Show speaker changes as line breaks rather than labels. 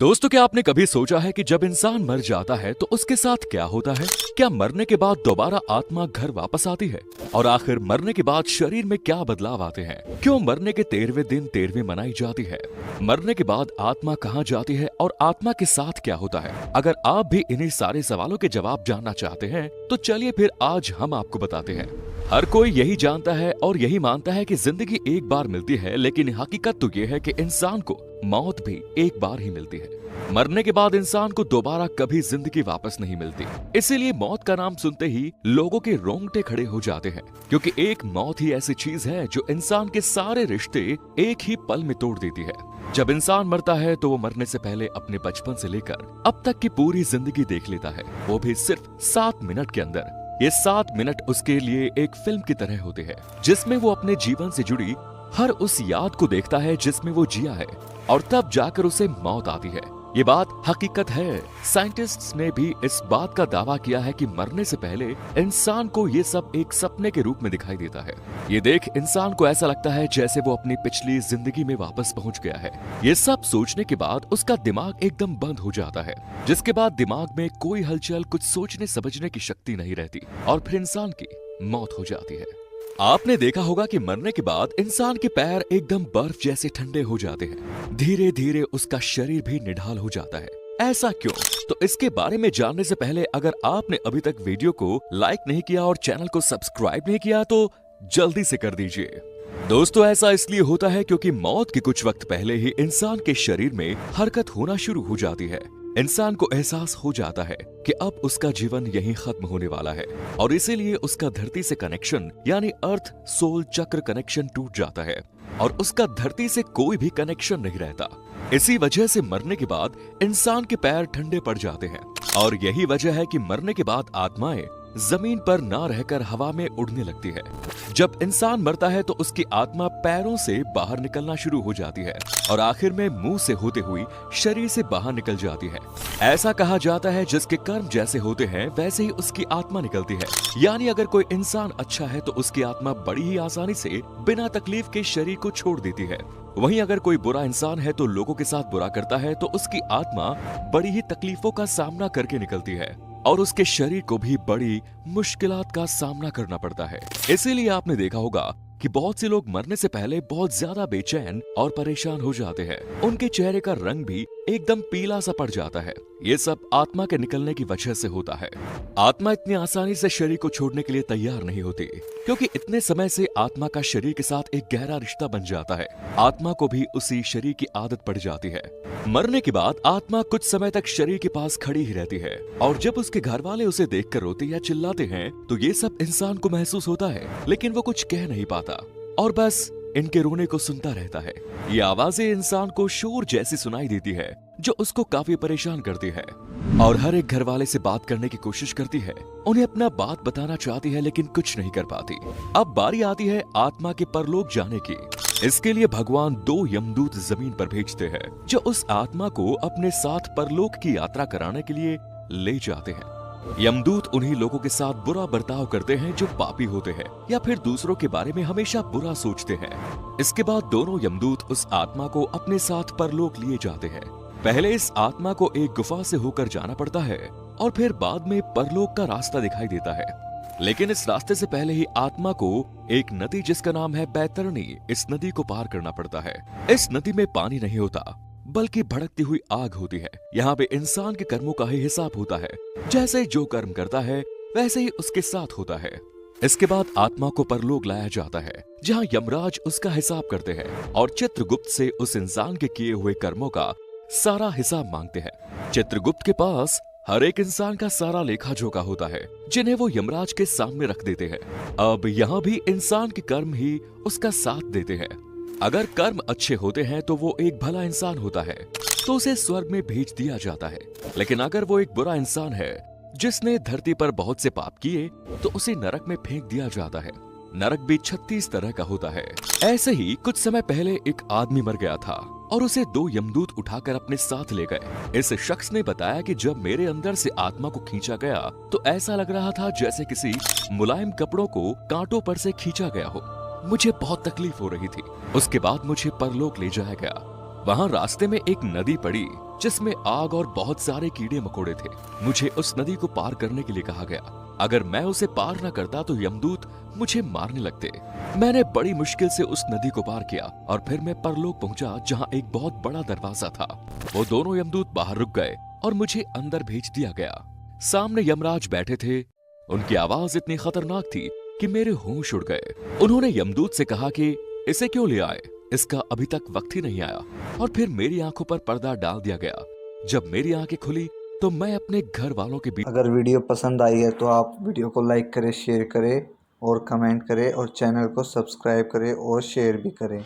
दोस्तों, क्या आपने कभी सोचा है कि जब इंसान मर जाता है तो उसके साथ क्या होता है? क्या मरने के बाद दोबारा आत्मा घर वापस आती है? और आखिर मरने के बाद शरीर में क्या बदलाव आते हैं? क्यों मरने के 13वें दिन 13वीं मनाई जाती है? मरने के बाद आत्मा कहाँ जाती है और आत्मा के साथ क्या होता है? अगर आप भी इन्हीं सारे सवालों के जवाब जानना चाहते हैं तो चलिए फिर आज हम आपको बताते हैं। हर कोई यही जानता है और यही मानता है कि जिंदगी एक बार मिलती है, लेकिन हकीकत तो ये है कि इंसान को मौत भी एक बार ही मिलती है। मरने के बाद इंसान को दोबारा कभी जिंदगी वापस नहीं मिलती। इसीलिए मौत का नाम सुनते ही लोगों के रोंगटे खड़े हो जाते हैं, क्योंकि एक मौत ही ऐसी चीज है जो इंसान के सारे रिश्ते एक ही पल में तोड़ देती है। जब इंसान मरता है तो वो मरने से पहले अपने बचपन से लेकर अब तक की पूरी जिंदगी देख लेता है, वो भी सिर्फ 7 मिनट के अंदर। ये 7 मिनट उसके लिए एक फिल्म की तरह होते हैं, जिसमें वो अपने जीवन से जुड़ी हर उस याद को देखता है जिसमें वो जिया है, और तब जाकर उसे मौत आती है। ये बात हकीकत है। साइंटिस्ट्स ने भी इस बात का दावा किया है कि मरने से पहले इंसान को ये सब एक सपने के रूप में दिखाई देता है। ये देख इंसान को ऐसा लगता है जैसे वो अपनी पिछली जिंदगी में वापस पहुंच गया है। ये सब सोचने के बाद उसका दिमाग एकदम बंद हो जाता है, जिसके बाद दिमाग में कोई हलचल, कुछ सोचने समझने की शक्ति नहीं रहती, और फिर इंसान की मौत हो जाती है। आपने देखा होगा कि मरने के बाद इंसान के पैर एकदम बर्फ जैसे ठंडे हो जाते हैं। धीरे धीरे उसका शरीर भी निढाल हो जाता है। ऐसा क्यों? तो इसके बारे में जानने से पहले अगर आपने अभी तक वीडियो को लाइक नहीं किया और चैनल को सब्सक्राइब नहीं किया तो जल्दी से कर दीजिए। दोस्तों, ऐसा इसलिए होता है क्योंकि मौत के कुछ वक्त पहले ही इंसान के शरीर में हरकत होना शुरू हो जाती है। इंसान को एहसास हो जाता है कि अब उसका जीवन यहीं खत्म होने वाला है, और इसीलिए उसका धरती से कनेक्शन यानी अर्थ सोल चक्र कनेक्शन टूट जाता है, और उसका धरती से कोई भी कनेक्शन नहीं रहता। इसी वजह से मरने के बाद इंसान के पैर ठंडे पड़ जाते हैं, और यही वजह है कि मरने के बाद आत्माएं जमीन पर ना रहकर हवा में उड़ने लगती है। जब इंसान मरता है तो उसकी आत्मा पैरों से बाहर निकलना शुरू हो जाती है, और आखिर में मुंह से होते हुई शरीर से बाहर निकल जाती है। ऐसा कहा जाता है जिसके कर्म जैसे होते हैं वैसे ही उसकी आत्मा निकलती है। यानी अगर कोई इंसान अच्छा है तो उसकी आत्मा बड़ी ही आसानी से बिना तकलीफ के शरीर को छोड़ देती है। वहीं अगर कोई बुरा इंसान है तो लोगों के साथ बुरा करता है तो उसकी आत्मा बड़ी ही तकलीफों का सामना करके निकलती है, और उसके शरीर को भी बड़ी मुश्किलात का सामना करना पड़ता है। इसीलिए आपने देखा होगा कि बहुत से लोग मरने से पहले बहुत ज्यादा बेचैन और परेशान हो जाते हैं। उनके चेहरे का रंग भी एकदम पीला सा पड़ जाता है। ये सब आत्मा के निकलने की वजह से होता है। आत्मा इतनी आसानी से शरीर को छोड़ने के लिए तैयार नहीं होती, क्योंकि इतने समय से आत्मा का शरीर के साथ एक गहरा रिश्ता बन जाता है। आत्मा को भी उसी शरीर की आदत पड़ जाती है। मरने के बाद आत्मा कुछ समय तक शरीर के पास खड़ी ही रहती है, और जब उसके घर वाले उसे देखकर रोते या चिल्लाते हैं तो ये सब इंसान को महसूस होता है, लेकिन वो कुछ कह नहीं पाता और बस इनके रोने को सुनता रहता है। ये आवाजें इंसान को शोर जैसी सुनाई देती है, जो उसको काफी परेशान करती है, और हर एक घर वाले से बात करने की कोशिश करती है। उन्हें अपना बात बताना चाहती है, लेकिन कुछ नहीं कर पाती। अब बारी आती है आत्मा के परलोक जाने की। इसके लिए भगवान 2 यमदूत जमीन पर भेजते हैं, जो उस आत्मा को अपने साथ परलोक की यात्रा कराने के लिए ले जाते हैं। यमदूत उन्हीं लोगों के साथ बुरा बर्ताव करते हैं जो पापी होते हैं या फिर दूसरों के बारे में हमेशा बुरा सोचते हैं। इसके बाद दोनों यमदूत उस आत्मा को अपने साथ परलोक लिए जाते हैं। पहले इस आत्मा को एक गुफा से होकर जाना पड़ता है, और फिर बाद में परलोक का रास्ता दिखाई देता है। लेकिन इस रास्ते से पहले ही आत्मा को एक नदी जिसका नाम है बैतरणी, इस नदी को पार करना पड़ता है। इस नदी में पानी नहीं होता, बल्कि भड़कती हुई आग होती है। यहाँ पे इंसान के कर्मों का ही हिसाब होता है। जैसे जो कर्म करता है वैसे ही उसके साथ होता है। इसके बाद आत्मा को परलोक लाया जाता है, जहाँ यमराज उसका हिसाब करते हैं, और चित्रगुप्त से उस इंसान के किए हुए कर्मों का सारा हिसाब मांगते हैं। चित्रगुप्त के पास हर एक इंसान का सारा लेखा जोखा होता है, जिन्हें वो यमराज के सामने रख देते हैं। अब यहाँ भी इंसान के कर्म ही उसका साथ देते हैं। अगर कर्म अच्छे होते हैं तो वो एक भला इंसान होता है, तो उसे स्वर्ग में भेज दिया जाता है। लेकिन अगर वो एक बुरा इंसान है जिसने धरती पर बहुत से पाप किए, तो उसे नरक में फेंक दिया जाता है। नरक भी 36 तरह का होता है। ऐसे ही कुछ समय पहले एक आदमी मर गया था, और उसे 2 यमदूत उठाकर अपने साथ ले गए। इस शख्स ने बताया कि जब मेरे अंदर से आत्मा को खींचा गया तो ऐसा लग रहा था जैसे किसी मुलायम कपड़ों को कांटों पर से खींचा गया हो। मुझे बहुत तकलीफ हो रही थी। उसके बाद मुझे परलोक ले जाया गया। वहाँ रास्ते में एक नदी पड़ी जिसमें आग और बहुत सारे कीड़े मकोड़े थे। मुझे उस नदी को पार करने के लिए कहा गया। अगर मैं उसे पार न करता तो यमदूत मुझे मारने लगते। मैंने बड़ी मुश्किल से उस नदी को पार किया और फिर मैं परलोक पहुंचा जहां एक बहुत बड़ा दरवाजा था। वो दोनों यमदूत बाहर रुक गए और मुझे अंदर भेज दिया गया। सामने यमराज बैठे थे। उनकी आवाज इतनी खतरनाक थी कि मेरे होश उड़ गए। उन्होंने यमदूत से कहा कि इसे क्यों ले आए, इसका अभी तक वक्त ही नहीं आया। और फिर मेरी आंखों पर पर्दा डाल दिया गया। जब मेरी आंखें खुली तो मैं अपने घर वालों के बीच।
अगर वीडियो पसंद आई है तो आप वीडियो को लाइक करें, शेयर करें और कमेंट करें और चैनल को सब्सक्राइब करें और शेयर भी करें।